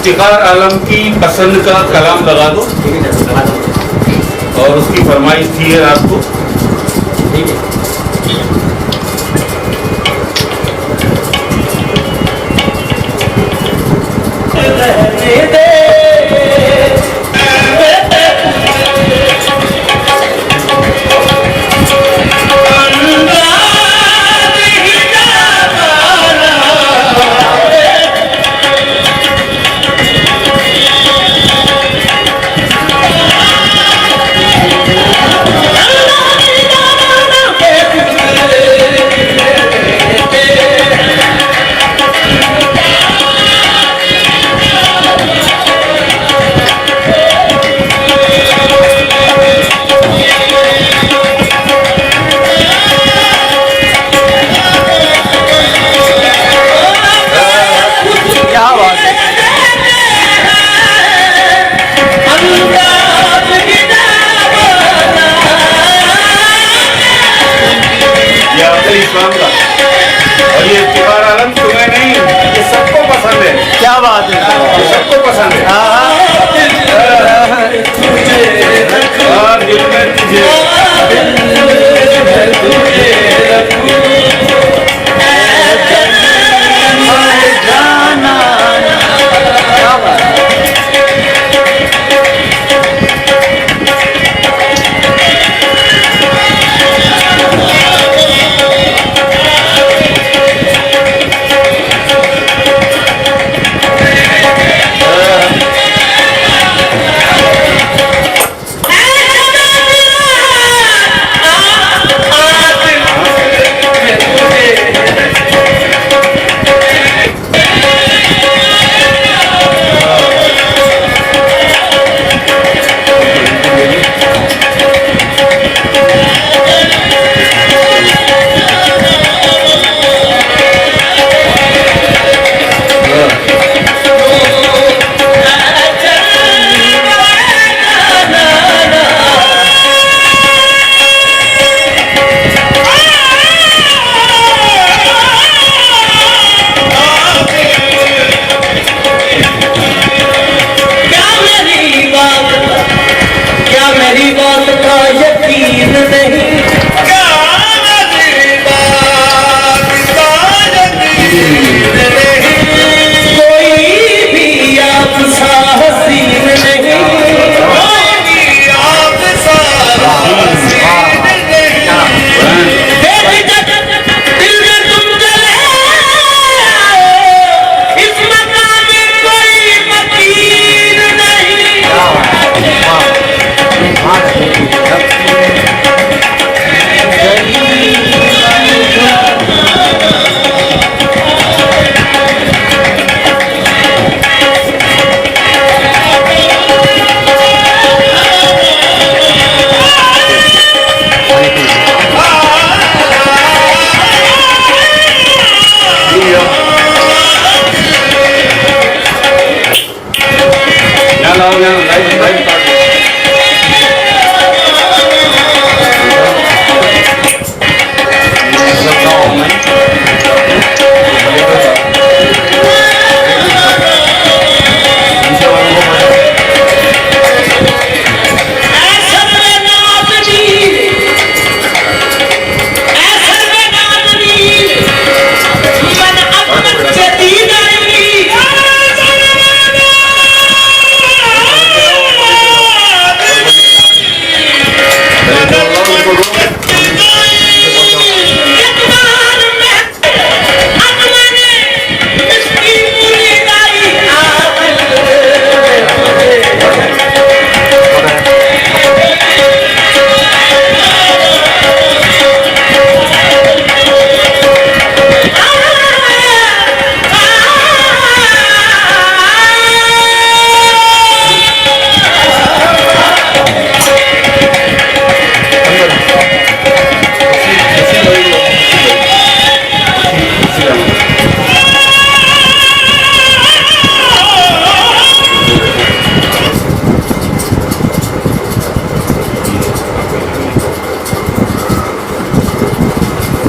इफ्तिखार आलम की पसंद का कलाम लगा दो। और उसकी फरमाइश थी है रात को। ठीक है। और ये इफ्तिखार आलम तुम्हें नहीं, ये सबको पसंद है। क्या बात है, ये सबको पसंद है। और दिल में तुझे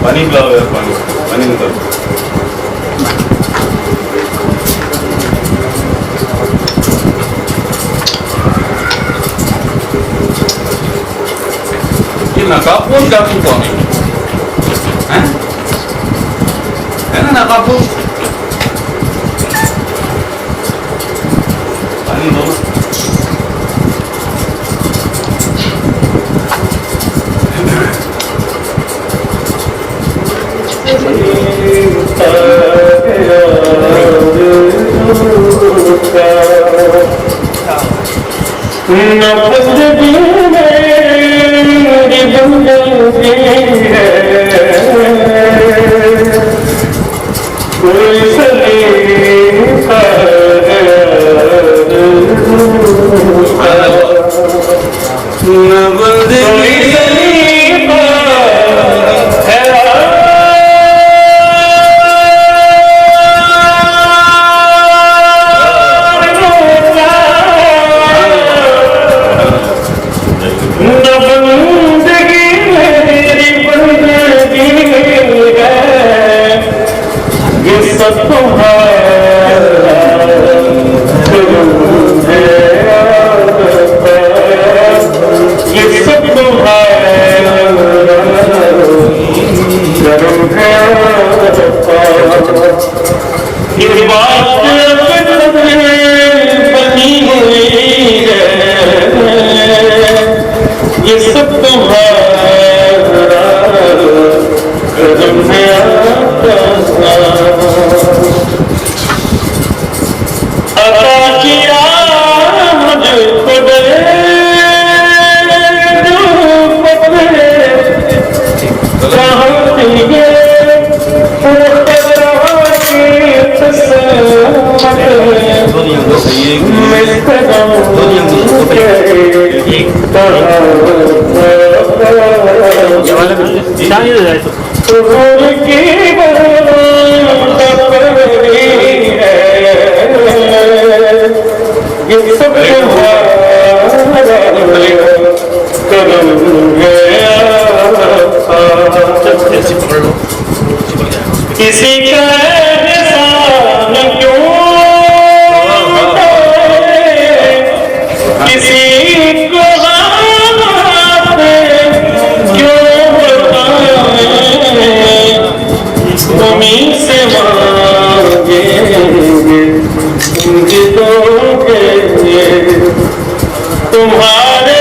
पानी पिलाओ यार, पानी पानी निकालो। nakapoon gagawin ko eh? Ano nakapoon? Ano ba? किसी का एहसान क्यों किसी को हाथ क्यों तुम्हीं से मांगेंगे दोगे तुम्हारे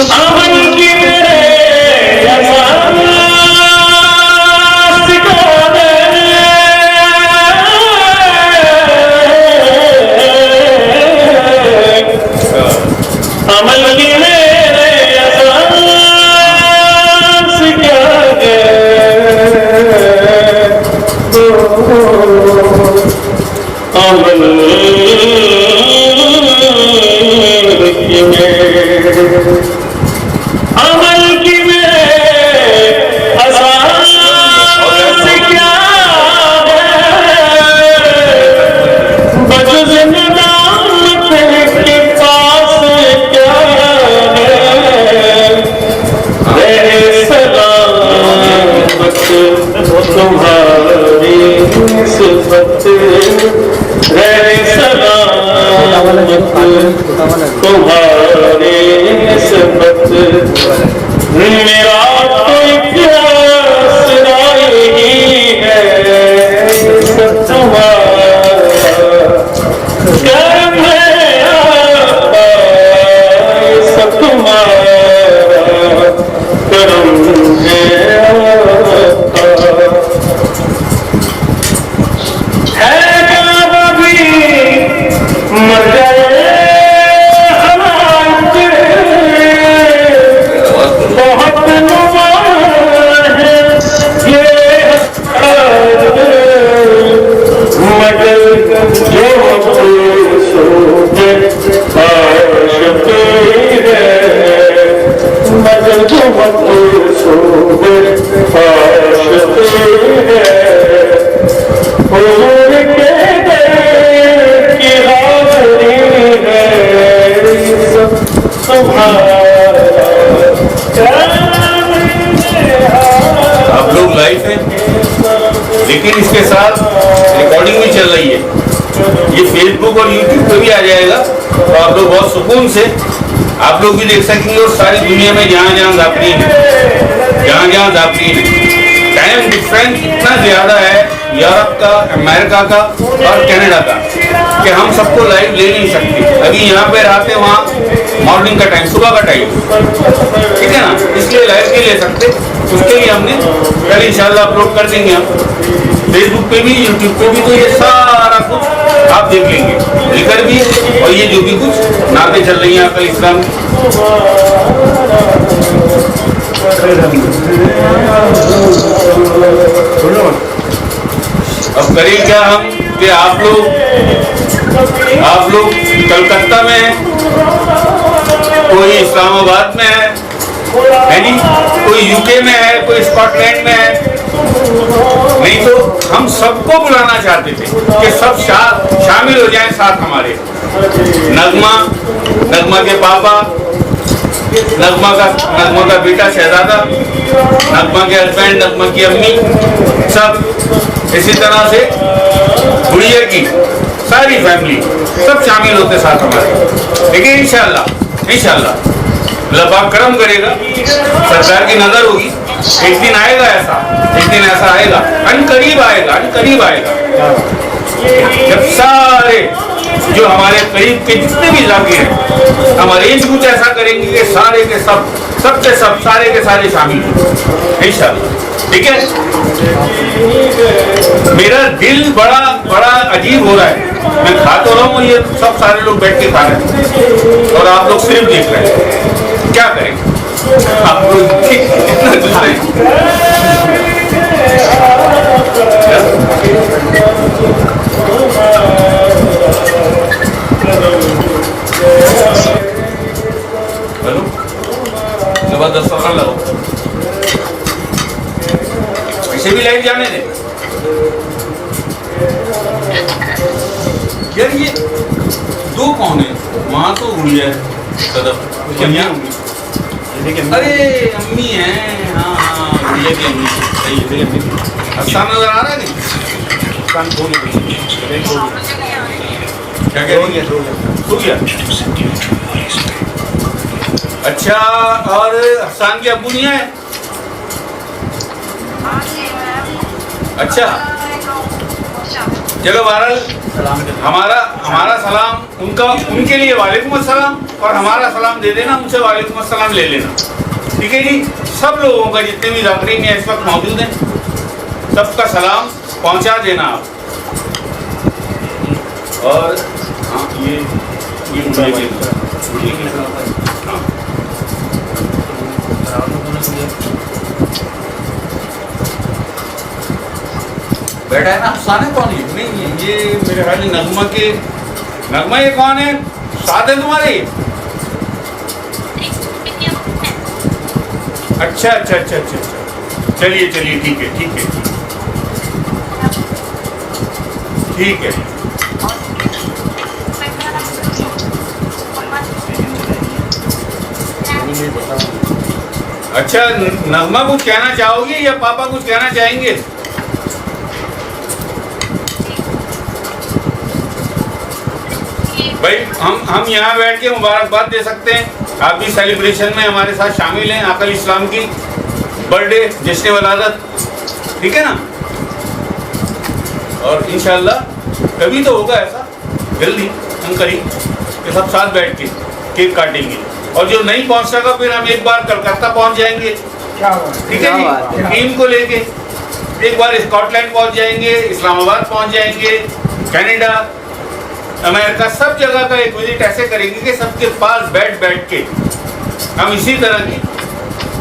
अमन की अमल की मेरे एहसास क्या अमल अमल की मेरे एहसास क्या बजुज़ नाम के पास क्या है सलामत तुम्हारी सिफत रहे सलामत तुम्हारी सिफत मेरा कोई प्यास नहीं है सब तुम्हारा कर्म है सब तुम्हारा कर्म है मर गए हालात बहुत नुमान है ये मगर जो सोचे आशते है मगर जो सोचे आशते है आप लोग लाइव हैं लेकिन इसके साथ रिकॉर्डिंग भी चल रही है ये फेसबुक और यूट्यूब पे भी आ जाएगा, तो आप लोग बहुत सुकून से आप लोग भी देख सकेंगे। और सारी दुनिया में जहाँ जहाँ ज़ाकरीन है, टाइम डिफरेंस इतना ज़्यादा है यूरोप का, अमेरिका का और कनाडा का, कि हम सबको लाइव ले नहीं सकते। अभी यहाँ पे रहते, वहाँ मॉर्निंग का टाइम, सुबह का टाइम, ठीक है ना, इसलिए लाइव नहीं ले सकते। उसके लिए हमने कल इंशाल्लाह अपलोड कर देंगे हम फेसबुक पे भी, यूट्यूब पे भी। तो ये सारा कुछ आप देख लेंगे, जिक्र भी और ये जो भी कुछ नाते चल रही हैं आपका इस्लाम। अब करें क्या हम कि आप लोग कलकत्ता में हैं, कोई इस्लामाबाद में है जी, कोई यूके में है, कोई स्कॉटलैंड में है। नहीं तो हम सबको बुलाना चाहते थे कि सब शामिल हो जाएं साथ हमारे। नगमा के पापा, नगमा का बेटा शहजादा, नगमा के हस्बैंड, नगमा की अम्मी, सब इसी तरह से गुड़िया की सारी फैमिली सब शामिल होते साथ हमारे। लेकिन इंशाल्लाह अल्लाह पाक करम करेगा, सरकार की नजर होगी, एक दिन ऐसा आएगा, अनकरीब आएगा जब सारे जो हमारे करीब के जितने भी इलाके हैं, हम अरेंज कुछ ऐसा करेंगे कि सारे के सब सारे के सारे शामिल हों इंशाल्लाह। ठीक है, मेरा दिल बड़ा अजीब हो रहा है। मैं खा तो रहा हूँ, ये सब सारे लोग बैठ के खा रहे हैं और आप लोग सिर्फ देख रहे हैं। क्या करें आप लोग, इतना गुस्सा हेलो, जबरदस्त पकड़ लो, इसे भी लाइव जाने दे यार। ये दो कौन है वहां? तो गुड़िया है, अरे अम्मी है, हाँ गुड़िया की अम्मी, सही है। अच्छा नजर आ रहा है नहीं? क्या कह रही है? सो गया। अच्छा, और हसान के अब्बू नहीं आए? अच्छा, चलो बहरहाल हमारा सलाम उनके लिए वालेकुम अस्सलाम, और हमारा सलाम दे देना, उनसे वालेकुम अस्सलाम ले लेना। ठीक है जी, सब लोगों का जितने भी ज़ाकरीन इस वक्त मौजूद हैं, सबका सलाम पहुंचा देना आप। और हाँ, ये बैठा है ना, अफसाना कौन है? नहीं, ये मेरे ख्याल नगमा ये कौन है? साथ है तुम्हारे? अच्छा, चलिए ठीक है। अच्छा, नगमा कुछ कहना चाहोगी या पापा कुछ कहना चाहेंगे? भाई हम यहाँ बैठ के मुबारकबाद दे सकते हैं। आप भी सेलिब्रेशन में हमारे साथ शामिल हैं, आकल इस्लाम की बर्थडे, जश्न वलादत, ठीक है ना। और इंशाल्लाह कभी तो होगा ऐसा, जल्दी हम करीब कि सब साथ बैठ के केक काटेंगे। और जो नहीं पहुँच सका, फिर हम एक बार कलकत्ता पहुँच जाएंगे, ठीक है जी, टीम को लेके एक बार स्कॉटलैंड पहुँच जाएंगे, इस्लामाबाद पहुँच जाएंगे, कनाडा, अमेरिका, सब जगह का एक विजिट ऐसे करेंगे कि सबके पास बैठ के हम इसी तरह की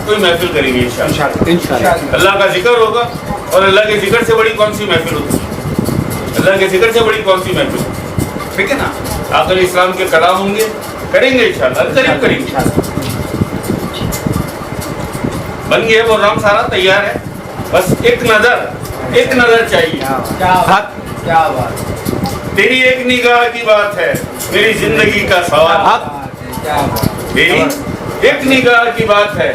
कोई महफिल करेंगे इंशाल्लाह। अल्लाह का जिक्र होगा, और अल्लाह के जिक्र से बड़ी कौन सी महफिल होती है? अल्लाह के जिक्र से बड़ी कौन सी महफिल होती है? ठीक है ना। आकल इस्लाम के कलाम होंगे, करेंगे इंशाल्लाह, करीब करेंगे। बन गया प्रोग्राम, सारा तैयार है, बस एक नजर चाहिए। क्या बात, तेरी एक निगाह की बात है, मेरी जिंदगी का सवाल। तेरी एक निगाह की बात है,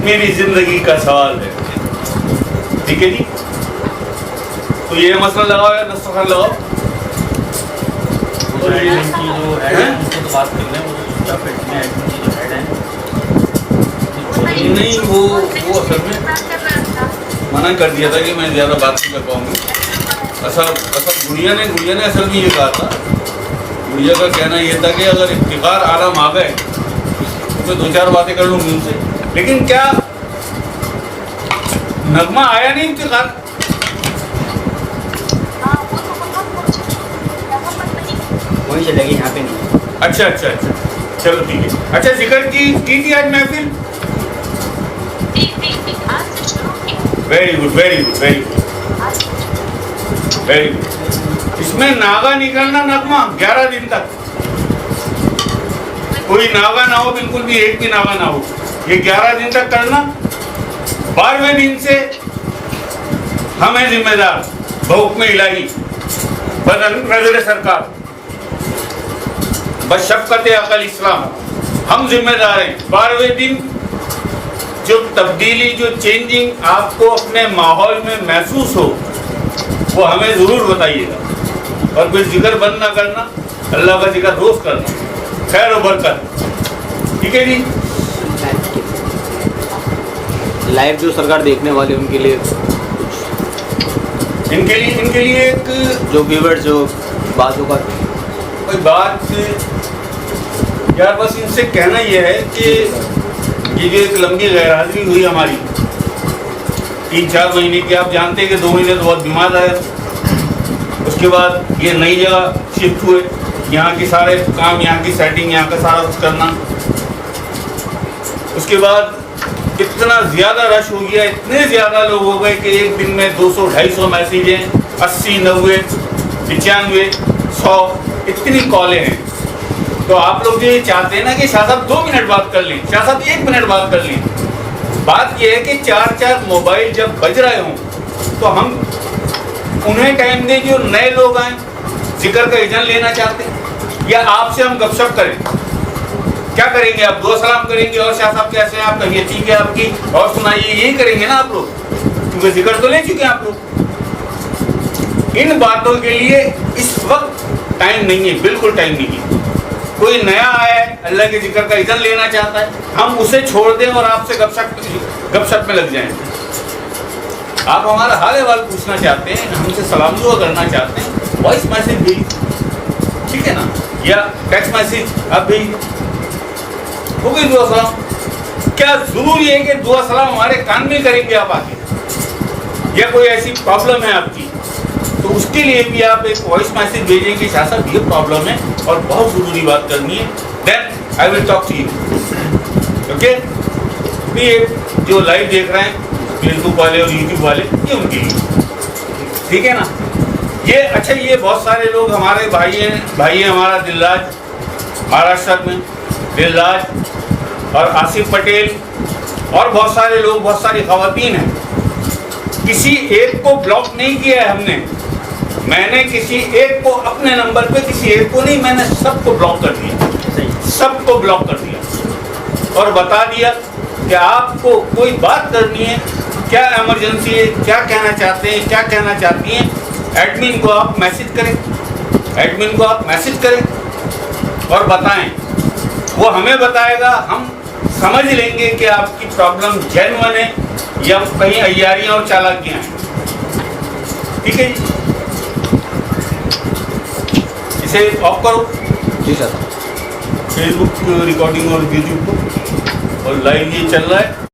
मेरी जिंदगी का सवाल है। ठीक है जी, तो ये मसला लगाओ या दस्तरखान लगाओ। जो एडमिन की जो हेड है उनको तो बात कर लें, वो जो एडमिन की जो हेड है नहीं, वो असल में मना कर दिया था कि मैं ज़्यादा बात नहीं कर पाऊंगी। असल गुड़िया ने असल में ये कहा था, गुड़िया का कहना ये था कि अगर इफ्तिखार आलम आ गए तो मैं 2-4 बातें कर लूँगी उनसे, लेकिन क्या नगमा आया नहीं इफ्तिखार? वहीं चलेगी, यहाँ पे नहीं। अच्छा, चलो ठीक है। अच्छा, जिक्र की थी आज महफिल? Very good. इसमें नागा निकलना नगमा 11 दिन तक, कोई नागा ना हो, बिल्कुल भी एक भी नागा ना हो, ये 11 दिन तक करना। 12वें दिन से हमें जिम्मेदार बहुक्म इलाही नजर सरकार बशफ़क़त अक़ल इस्लाम, हम जिम्मेदार हैं। 12वें दिन जो तब्दीली, जो चेंजिंग आपको अपने माहौल में महसूस हो, वो हमें ज़रूर बताइएगा। और कोई जिक्र बंद ना करना, अल्लाह का जिक्र रोज़ करना, खैर और बरकत। ठीक है जी। लाइव जो सरकार देखने वाले उनके लिए इनके लिए एक जो व्यूअर्स जो बातों का कोई बात यार, बस इनसे कहना यह है कि ये जो एक लंबी गैरहाजिरी हुई हमारी 3-4 महीने की, आप जानते हैं कि 2 महीने तो बहुत बीमार रहे, उसके बाद ये नई जगह शिफ्ट हुए, यहाँ के सारे काम, यहाँ की सेटिंग, यहाँ का सारा कुछ करना, उसके बाद इतना ज़्यादा रश हो गया, इतने ज़्यादा लोग हो गए कि एक दिन में 200-250 मैसेजें, 80, 90, 95, 100 इतनी कॉलें हैं। तो आप लोग जो ये चाहते हैं ना कि शाह साहब 2 मिनट बात कर लें, शाह साहब 1 मिनट बात कर लें, बात ये है कि 4-4 मोबाइल जब बज रहे हों तो हम उन्हें टाइम दें जो नए लोग आए, जिक्र का इज़न लेना चाहते हैं, या आपसे हम गपशप करें। क्या करेंगे आप? दुआ सलाम करेंगे और शाह साहब कैसे हैं, आप तबीयत ठीक है आपकी, और सुनाइए, यही करेंगे ना आप लोग, क्योंकि जिक्र तो ले चुके हैं आप लोग। इन बातों के लिए इस वक्त टाइम नहीं है, बिल्कुल टाइम नहीं है। कोई नया आया है, अल्लाह के जिक्र का इज़न लेना चाहता है, हम उसे छोड़ दें और आपसे गपशप में लग जाएं। आप हमारा हाल अहवाल पूछना चाहते हैं, हमसे सलाम दुआ करना चाहते हैं, वॉइस मैसेज भेजिए, ठीक है ना, या टेक्स्ट मैसेज आप भेजिए, हो गई दुआ सलाम। क्या ज़रूरी है कि दुआ सलाम हमारे कान में करेंगे आप आके, या कोई ऐसी प्रॉब्लम है आपकी तो उसके लिए भी आप एक वॉइस मैसेज भेजेंगे, शाह साहब ये प्रॉब्लम है और बहुत ज़रूरी बात करनी है, then I will talk to you. Okay, ये जो लाइव देख रहे हैं फेसबुक वाले और यूट्यूब वाले, ये उनके लिए, ठीक है ना। ये अच्छा, ये बहुत सारे लोग हमारे भाई हैं हमारा दिलराज महाराष्ट्र में, दिलराज और आसिफ पटेल और बहुत सारे लोग, बहुत सारी खवातीन हैं। किसी एक को ब्लॉक नहीं किया है हमने, मैंने किसी एक को अपने नंबर पे, किसी एक को नहीं, मैंने सबको ब्लॉक कर दिया, सबको ब्लॉक कर दिया और बता दिया कि आपको कोई बात करनी है, क्या इमरजेंसी है, क्या कहना चाहते हैं, क्या कहना चाहती हैं, एडमिन को आप मैसेज करें, और बताएं, वो हमें बताएगा, हम समझ लेंगे कि आपकी प्रॉब्लम जेन्युइन है या कहीं अय्यारियाँ और चालाकियाँ हैं। ठीक है जी, इसे ऑफ करो जी सर, फेसबुक रिकॉर्डिंग और यूट्यूब को, और लाइव ये चल रहा है।